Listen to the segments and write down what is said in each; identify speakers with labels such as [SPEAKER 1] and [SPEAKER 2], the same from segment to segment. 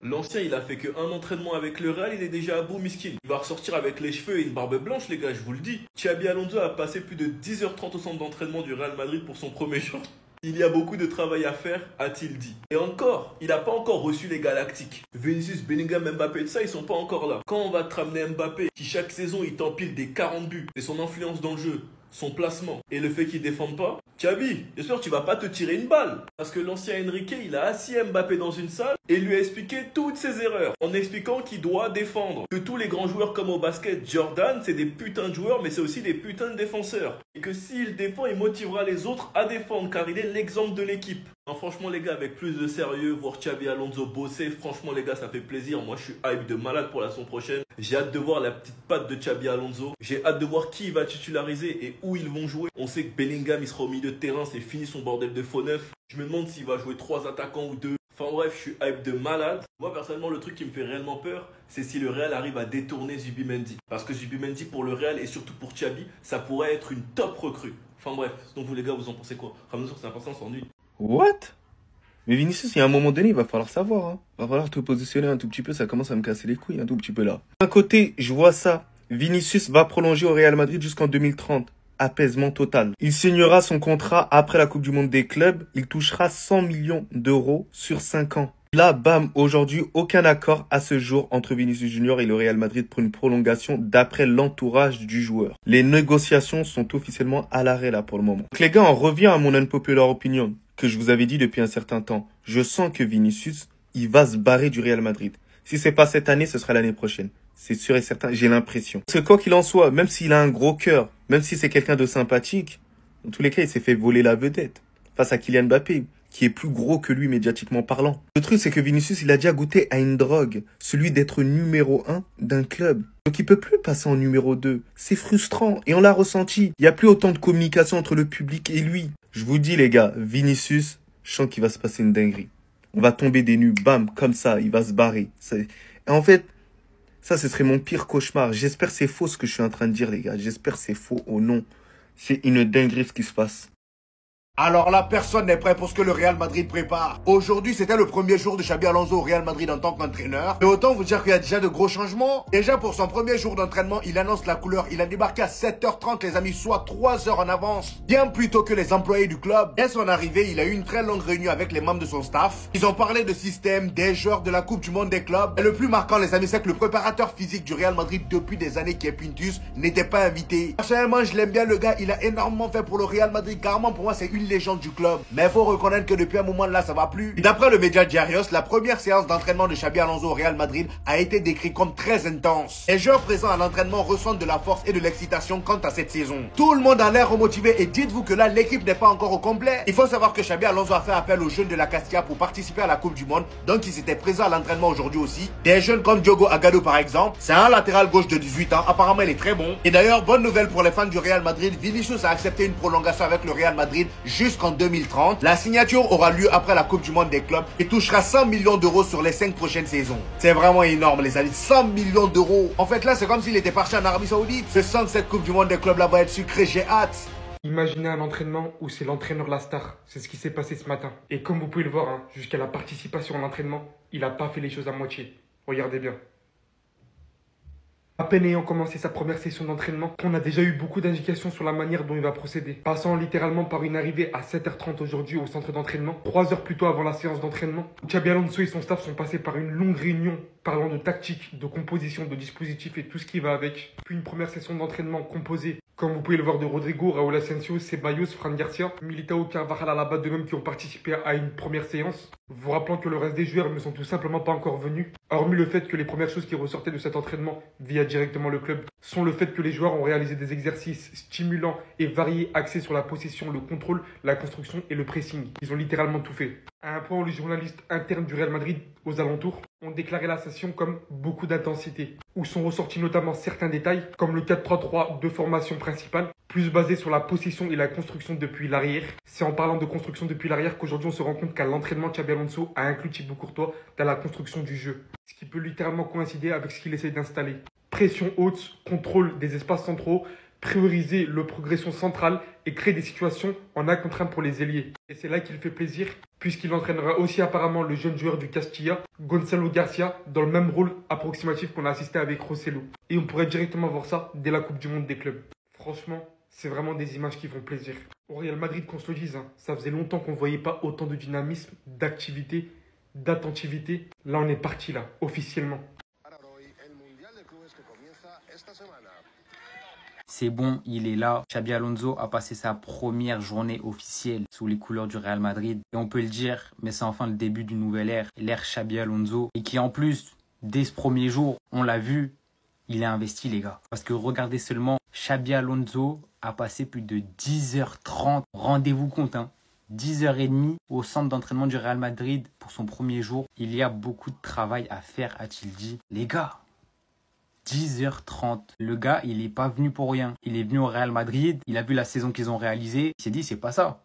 [SPEAKER 1] L'ancien, il a fait qu'un entraînement avec le Real, il est déjà à bout, miskin. Il va ressortir avec les cheveux et une barbe blanche, les gars, je vous le dis. Xabi Alonso a passé plus de 10h30 au centre d'entraînement du Real Madrid pour son premier jour. Il y a beaucoup de travail à faire, a-t-il dit. Et encore, il n'a pas encore reçu les Galactiques. Vinicius, Bellingham, Mbappé, tout ça, ils sont pas encore là. Quand on va te ramener Mbappé, qui chaque saison, il t'empile des 40 buts, et son influence dans le jeu, son placement, et le fait qu'il défende pas, Xabi, j'espère que tu vas pas te tirer une balle. Parce que l'ancien Enrique, il a assis Mbappé dans une salle et lui a expliqué toutes ses erreurs. En expliquant qu'il doit défendre. Que tous les grands joueurs comme au basket, Jordan, c'est des putains de joueurs, mais c'est aussi des putains de défenseurs. Et que s'il défend, il motivera les autres à défendre, car il est l'exemple de l'équipe. Non, franchement les gars, avec plus de sérieux, voir Xabi Alonso bosser, franchement les gars, ça fait plaisir. Moi je suis hype de malade pour la saison prochaine. J'ai hâte de voir la petite patte de Xabi Alonso. J'ai hâte de voir qui il va titulariser et où ils vont jouer. On sait que Bellingham, il sera au milieu de terrain, c'est fini son bordel de faux neuf. Je me demande s'il va jouer 3 attaquants ou 2. Enfin bref, je suis hype de malade. Moi personnellement, le truc qui me fait réellement peur, c'est si le Real arrive à détourner Zubimendi. Parce que Zubimendi pour le Real et surtout pour Xabi, ça pourrait être une top recrue. Enfin bref, donc vous les gars, vous en pensez quoi? Ramenez sur c'est important, on s'ennuie.
[SPEAKER 2] What? Mais Vinicius, il y a un moment donné, il va falloir savoir. Hein. Il va falloir te positionner un tout petit peu, ça commence à me casser les couilles un tout petit peu là. D'un côté, je vois ça. Vinicius va prolonger au Real Madrid jusqu'en 2030. Apaisement total. Il signera son contrat après la Coupe du Monde des clubs. Il touchera 100 millions d'euros sur 5 ans. Là, bam, aujourd'hui, aucun accord à ce jour entre Vinicius Junior et le Real Madrid pour une prolongation d'après l'entourage du joueur. Les négociations sont officiellement à l'arrêt là pour le moment. Donc les gars, on revient à mon unpopular opinion que je vous avais dit depuis un certain temps. Je sens que Vinicius, il va se barrer du Real Madrid. Si c'est pas cette année, ce sera l'année prochaine. C'est sûr et certain, j'ai l'impression. Parce que quoi qu'il en soit, même s'il a un gros cœur, même si c'est quelqu'un de sympathique, dans tous les cas, il s'est fait voler la vedette face à Kylian Mbappé, qui est plus gros que lui médiatiquement parlant. Le truc, c'est que Vinicius, il a déjà goûté à une drogue, celui d'être numéro 1 d'un club. Donc il peut plus passer en numéro 2. C'est frustrant et on l'a ressenti. Il n'y a plus autant de communication entre le public et lui. Je vous dis les gars, Vinicius, je sens qu'il va se passer une dinguerie. On va tomber des nues, bam, comme ça, il va se barrer. Et en fait, ça, ce serait mon pire cauchemar. J'espère que c'est faux ce que je suis en train de dire, les gars. J'espère que c'est faux au nom. C'est une dinguerie ce qui se passe.
[SPEAKER 3] Alors là, personne n'est prêt pour ce que le Real Madrid prépare. Aujourd'hui, c'était le premier jour de Xabi Alonso au Real Madrid en tant qu'entraîneur. Et autant vous dire qu'il y a déjà de gros changements. Déjà, pour son premier jour d'entraînement, il annonce la couleur. Il a débarqué à 7h30, les amis, soit 3 heures en avance. Bien plus tôt que les employés du club. Dès son arrivée, il a eu une très longue réunion avec les membres de son staff. Ils ont parlé de système, des joueurs, de la Coupe du Monde des clubs. Et le plus marquant, les amis, c'est que le préparateur physique du Real Madrid depuis des années, qui est Pintus, n'était pas invité. Personnellement, je l'aime bien, le gars. Il a énormément fait pour le Real Madrid. Carrément, pour moi, c'est une légende du club. Mais il faut reconnaître que depuis un moment là, ça va plus. D'après le média Diarios, la première séance d'entraînement de Xabi Alonso au Real Madrid a été décrite comme très intense. Les joueurs présents à l'entraînement ressentent de la force et de l'excitation quant à cette saison. Tout le monde a l'air remotivé et dites-vous que là, l'équipe n'est pas encore au complet. Il faut savoir que Xabi Alonso a fait appel aux jeunes de la Castilla pour participer à la Coupe du Monde. Donc ils étaient présents à l'entraînement aujourd'hui aussi. Des jeunes comme Diogo Agado par exemple. C'est un latéral gauche de 18 ans. Apparemment, il est très bon. Et d'ailleurs, bonne nouvelle pour les fans du Real Madrid. Vinicius a accepté une prolongation avec le Real Madrid jusqu'en 2030. La signature aura lieu après la Coupe du Monde des clubs et touchera 100 millions d'euros sur les 5 prochaines saisons. C'est vraiment énorme les amis, 100 millions d'euros. En fait là c'est comme s'il était parti en Arabie Saoudite. Je sens que cette Coupe du Monde des clubs là va être sucrée, j'ai hâte.
[SPEAKER 4] Imaginez un entraînement où c'est l'entraîneur la star. C'est ce qui s'est passé ce matin. Et comme vous pouvez le voir, hein, jusqu'à la participation à l'entraînement, il n'a pas fait les choses à moitié. Regardez bien. À peine ayant commencé sa première session d'entraînement, on a déjà eu beaucoup d'indications sur la manière dont il va procéder. Passant littéralement par une arrivée à 7h30 aujourd'hui au centre d'entraînement, 3 heures plus tôt avant la séance d'entraînement, Xabi Alonso et son staff sont passés par une longue réunion parlant de tactique, de composition, de dispositif et tout ce qui va avec. Puis une première session d'entraînement composée, comme vous pouvez le voir, de Rodrigo, Raúl Asensio, Ceballos, Fran Garcia, Militao, Carvajal, Alaba, de même qui ont participé à une première séance. Vous rappelant que le reste des joueurs ne sont tout simplement pas encore venus, hormis le fait que les premières choses qui ressortaient de cet entraînement via directement le club sont le fait que les joueurs ont réalisé des exercices stimulants et variés axés sur la possession, le contrôle, la construction et le pressing. Ils ont littéralement tout fait. À un point où les journalistes internes du Real Madrid aux alentours ont déclaré la session comme beaucoup d'intensité, où sont ressortis notamment certains détails comme le 4-3-3 de formation principale, plus basé sur la possession et la construction depuis l'arrière. C'est en parlant de construction depuis l'arrière qu'aujourd'hui on se rend compte qu'à l'entraînement, Xabi Alonso a inclus Thibaut Courtois dans la construction du jeu, ce qui peut littéralement coïncider avec ce qu'il essaie d'installer. Pression haute, contrôle des espaces centraux, prioriser le progression centrale et créer des situations en 1 contre 1 pour les ailiers. Et c'est là qu'il fait plaisir, puisqu'il entraînera aussi apparemment le jeune joueur du Castilla, Gonzalo Garcia, dans le même rôle approximatif qu'on a assisté avec Rosselló. Et on pourrait directement voir ça dès la Coupe du Monde des clubs. Franchement, c'est vraiment des images qui font plaisir. Au Real Madrid, qu'on se le dise, ça faisait longtemps qu'on ne voyait pas autant de dynamisme, d'activité, d'attentivité. Là, on est parti, là, officiellement.
[SPEAKER 5] C'est bon, il est là. Xabi Alonso a passé sa première journée officielle sous les couleurs du Real Madrid. Et on peut le dire, mais c'est enfin le début d'une nouvelle ère, l'ère Xabi Alonso. Et qui en plus, dès ce premier jour, on l'a vu, il est investi les gars. Parce que regardez seulement, Xabi Alonso a passé plus de 10h30. Rendez-vous compte, 10h30 au centre d'entraînement du Real Madrid pour son premier jour. Il y a beaucoup de travail à faire, a-t-il dit. Les gars, 10h30. Le gars, il n'est pas venu pour rien. Il est venu au Real Madrid. Il a vu la saison qu'ils ont réalisée. Il s'est dit, c'est pas ça.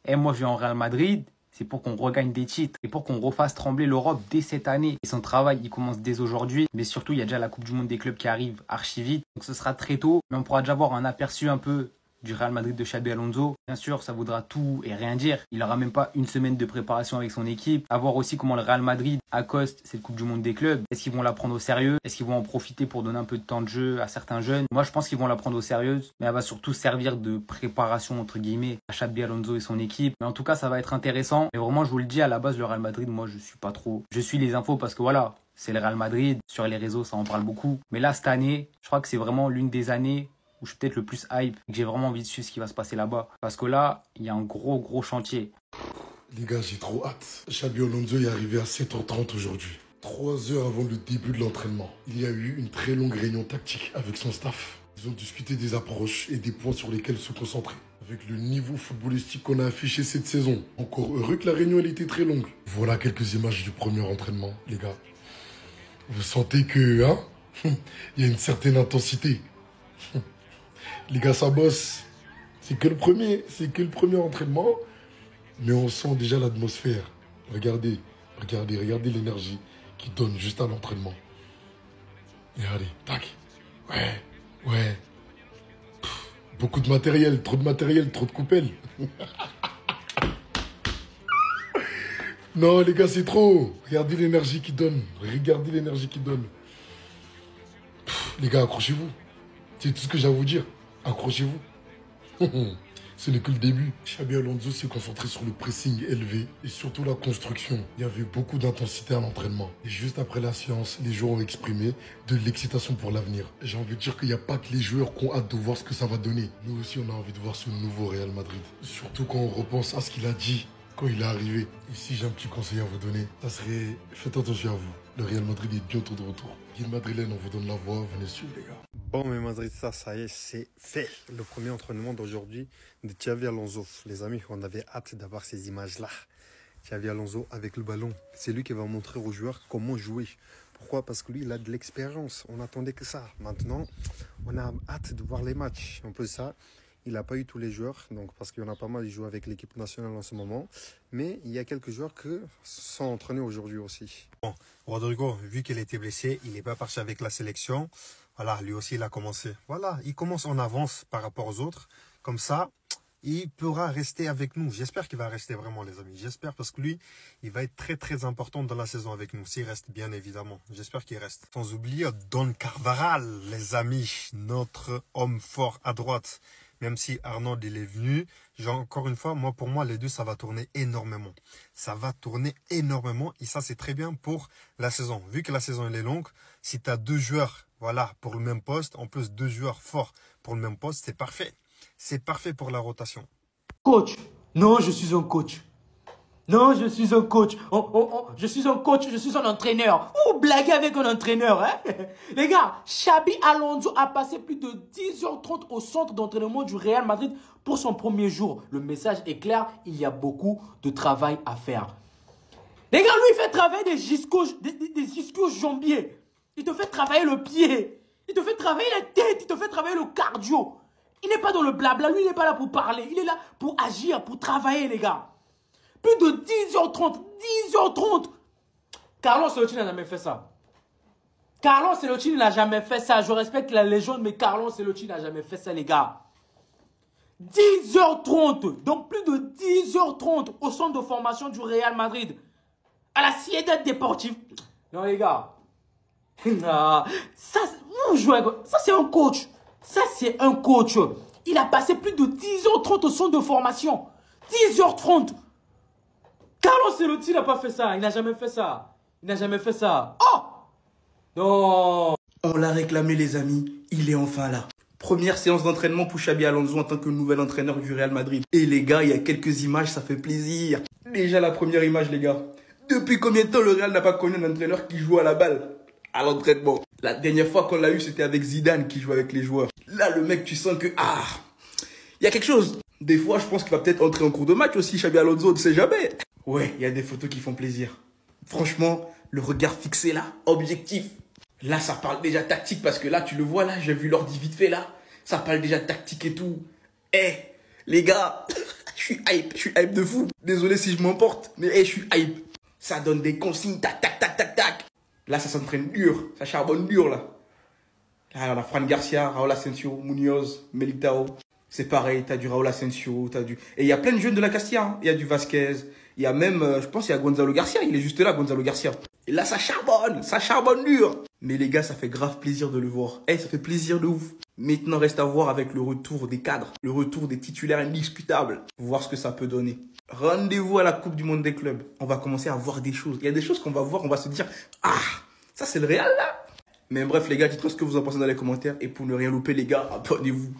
[SPEAKER 5] Et moi, je viens au Real Madrid. C'est pour qu'on regagne des titres et pour qu'on refasse trembler l'Europe dès cette année. Et son travail, il commence dès aujourd'hui. Mais surtout, il y a déjà la Coupe du Monde des clubs qui arrive archi vite. Donc ce sera très tôt. Mais on pourra déjà avoir un aperçu un peu du Real Madrid de Xabi Alonso. Bien sûr, ça voudra tout et rien dire. Il n'aura même pas une semaine de préparation avec son équipe. À voir aussi comment le Real Madrid accoste cette Coupe du Monde des clubs. Est-ce qu'ils vont la prendre au sérieux? Est-ce qu'ils vont en profiter pour donner un peu de temps de jeu à certains jeunes? Moi, je pense qu'ils vont la prendre au sérieux. Mais elle va surtout servir de préparation, entre guillemets, à Xabi Alonso et son équipe. Mais en tout cas, ça va être intéressant. Mais vraiment, je vous le dis, à la base, le Real Madrid, moi, je suis pas trop. Je suis les infos parce que voilà, c'est le Real Madrid. Sur les réseaux, ça en parle beaucoup. Mais là, cette année, je crois que c'est vraiment l'une des années où je suis peut-être le plus hype, et que j'ai vraiment envie de suivre ce qui va se passer là-bas. Parce que là, il y a un gros chantier.
[SPEAKER 6] Les gars, j'ai trop hâte. Xabi Alonso est arrivé à 7h30 aujourd'hui. 3 heures avant le début de l'entraînement. Il y a eu une très longue réunion tactique avec son staff. Ils ont discuté des approches et des points sur lesquels se concentrer. Avec le niveau footballistique qu'on a affiché cette saison. Encore heureux que la réunion elle était très longue. Voilà quelques images du premier entraînement, les gars. Vous sentez que, il y a une certaine intensité. Les gars, ça bosse. C'est que le premier entraînement. Mais on sent déjà l'atmosphère. Regardez l'énergie qu'ils donnent juste à l'entraînement. Regardez, tac. Ouais. Beaucoup de matériel, trop de coupelles. Non, les gars, c'est trop. Regardez l'énergie qu'ils donnent. Les gars, accrochez-vous. C'est tout ce que j'ai à vous dire. Accrochez-vous. Ce n'est que le début. Xabi Alonso s'est concentré sur le pressing élevé et surtout la construction. Il y avait beaucoup d'intensité à l'entraînement. Et juste après la séance, les joueurs ont exprimé de l'excitation pour l'avenir. J'ai envie de dire qu'il n'y a pas que les joueurs qui ont hâte de voir ce que ça va donner. Nous aussi, on a envie de voir ce nouveau Real Madrid. Surtout quand on repense à ce qu'il a dit quand il est arrivé. Et si j'ai un petit conseil à vous donner, ça serait faites attention à vous. Le Real Madrid est bientôt de retour. Guy Madrilène, on vous donne la voix. Venez suivre, les gars.
[SPEAKER 7] Bon, mais Madrid, ça y est, c'est fait. Le premier entraînement d'aujourd'hui de Xabi Alonso. Les amis, on avait hâte d'avoir ces images-là. Xabi Alonso avec le ballon. C'est lui qui va montrer aux joueurs comment jouer. Pourquoi? Parce que lui, il a de l'expérience. On n'attendait que ça. Maintenant, on a hâte de voir les matchs. En plus ça, il n'a pas eu tous les joueurs, donc parce qu'il y en a pas mal qui jouent avec l'équipe nationale en ce moment. Mais il y a quelques joueurs qui sont entraînés aujourd'hui aussi. Bon, Rodrigo, vu qu'il était blessé, il n'est pas parti avec la sélection. Voilà, lui aussi, il a commencé. Voilà, il commence en avance par rapport aux autres. Comme ça, il pourra rester avec nous. J'espère qu'il va rester vraiment, les amis. J'espère parce que lui, il va être très important dans la saison avec nous. S'il reste, bien évidemment. J'espère qu'il reste. Sans oublier Don Carvajal, les amis. Notre homme fort à droite. Même si Arnaud, il est venu. Encore une fois, pour moi, les deux, ça va tourner énormément. Ça va tourner énormément. Et ça, c'est très bien pour la saison. Vu que la saison, elle est longue, si tu as 2 joueurs, voilà, pour le même poste, en plus 2 joueurs forts pour le même poste, c'est parfait. C'est parfait pour la rotation.
[SPEAKER 8] Coach. Non, je suis un coach. Non, je suis un coach. Je suis un coach, je suis un entraîneur. Vous blaguez avec un entraîneur, hein? Les gars, Xabi Alonso a passé plus de 10h30 au centre d'entraînement du Real Madrid pour son premier jour. Le message est clair, il y a beaucoup de travail à faire. Les gars, lui, il fait travailler des ischio-jambiers. Il te fait travailler le pied. Il te fait travailler la tête. Il te fait travailler le cardio. Il n'est pas dans le blabla. Lui, il n'est pas là pour parler. Il est là pour agir, pour travailler, les gars. Plus de 10h30. 10h30. Carlos Ancelotti n'a jamais fait ça. Carlo Ancelotti n'a jamais fait ça. Je respecte la légende, mais Carlo Ancelotti n'a jamais fait ça, les gars. 10h30, donc plus de 10h30 au centre de formation du Real Madrid. À la Ciudad Deportiva. Non, les gars. Non, ça c'est un coach. Ça, c'est un coach. Il a passé plus de 10h30 au centre de formation. 10h30. Carlo Ancelotti n'a pas fait ça. Il n'a jamais fait ça. Il n'a jamais fait ça. Oh! Non.
[SPEAKER 9] On l'a réclamé, les amis. Il est enfin là. Première séance d'entraînement pour Xabi Alonso en tant que nouvel entraîneur du Real Madrid. Et les gars, il y a quelques images, ça fait plaisir. Déjà la première image, les gars. Depuis combien de temps le Real n'a pas connu un entraîneur qui joue à la balle à l'entraînement? La dernière fois qu'on l'a eu, c'était avec Zidane qui jouait avec les joueurs. Là, le mec, tu sens que, il y a quelque chose. Des fois, je pense qu'il va peut-être entrer en cours de match aussi, Xabi Alonso, on ne sait jamais. Ouais, il y a des photos qui font plaisir. Franchement, le regard fixé là, objectif. Là, ça parle déjà tactique parce que là, tu le vois là, j'ai vu l'ordi vite fait là. Ça parle déjà tactique et tout. Les gars, je suis hype de fou. Désolé si je m'emporte, mais je suis hype. Ça donne des consignes, tac, tac, tac, tac, tac. Là, ça s'entraîne dur, ça charbonne dur là. Là, on a Fran Garcia, Raúl Asensio, Munoz, Militao. C'est pareil, t'as du Raúl Asensio, Et il y a plein de jeunes de la Castilla, hein. Il y a du Vasquez, il y a même, je pense, il y a Gonzalo Garcia, il est juste là, Gonzalo Garcia. Et là, ça charbonne dur. Mais les gars, ça fait grave plaisir de le voir. Ça fait plaisir de ouf. Maintenant, reste à voir avec le retour des cadres, le retour des titulaires indiscutables. Voir ce que ça peut donner. Rendez-vous à la Coupe du Monde des clubs. On va commencer à voir des choses. Il y a des choses qu'on va voir, on va se dire, ça c'est le Real là. Mais bref les gars, dites-moi ce que vous en pensez dans les commentaires. Et pour ne rien louper les gars, abonnez-vous.